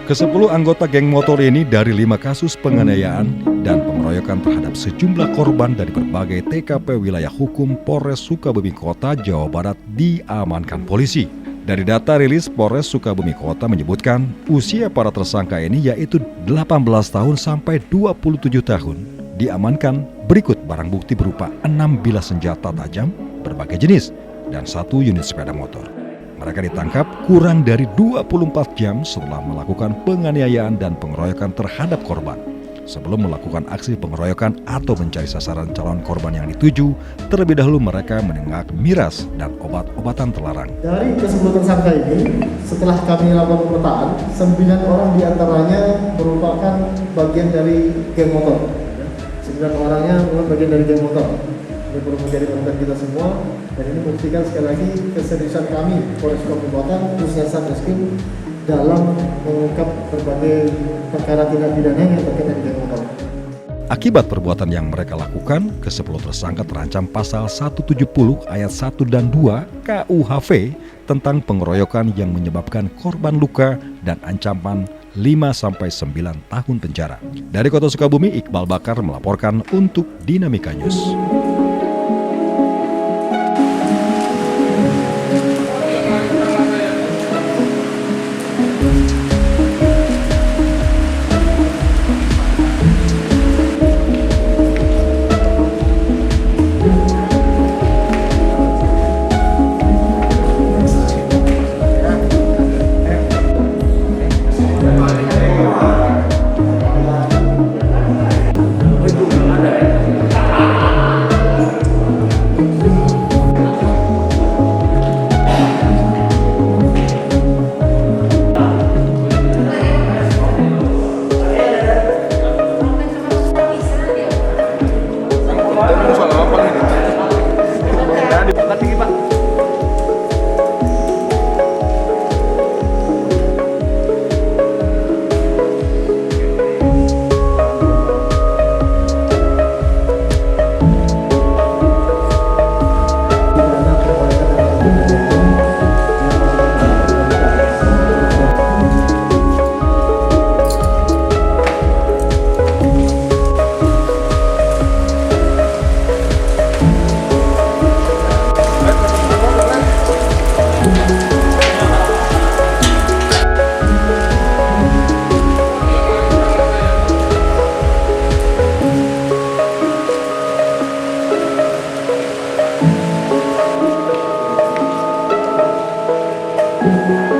Ke-10 anggota geng motor ini dari 5 kasus penganiayaan dan pengeroyokan terhadap sejumlah korban dari berbagai TKP wilayah hukum Polres Sukabumi Kota, Jawa Barat diamankan polisi. Dari data rilis Polres Sukabumi Kota menyebutkan usia para tersangka ini yaitu 18 tahun sampai 27 tahun. Diamankan berikut barang bukti berupa 6 bilah senjata tajam berbagai jenis dan 1 unit sepeda motor. Mereka ditangkap kurang dari 24 jam setelah melakukan penganiayaan dan pengeroyokan terhadap korban. Sebelum melakukan aksi pengeroyokan atau mencari sasaran calon korban yang dituju, terlebih dahulu mereka menenggak miras dan obat-obatan terlarang. Dari ke-10 tersangka ini, setelah kami lakukan pemetaan, 9 orang diantaranya merupakan bagian dari geng motor. 9 orangnya merupakan bagian dari geng motor. Ini perlu menjadi perhatian kita semua, dan ini membuktikan sekali lagi keseriusan kami Polres Sukabumi Kota, khususnya Satreskrim, dalam mengungkap berbagai perkara tindak pidana yang terkait dengan geng motor. Akibat perbuatan yang mereka lakukan, ke-10 tersangka terancam pasal 170 ayat 1 dan 2 KUHP tentang pengeroyokan yang menyebabkan korban luka dan ancaman 5-9 tahun penjara. Dari Kota Sukabumi, Iqbal Bakar melaporkan untuk Dinamika News. Thank you.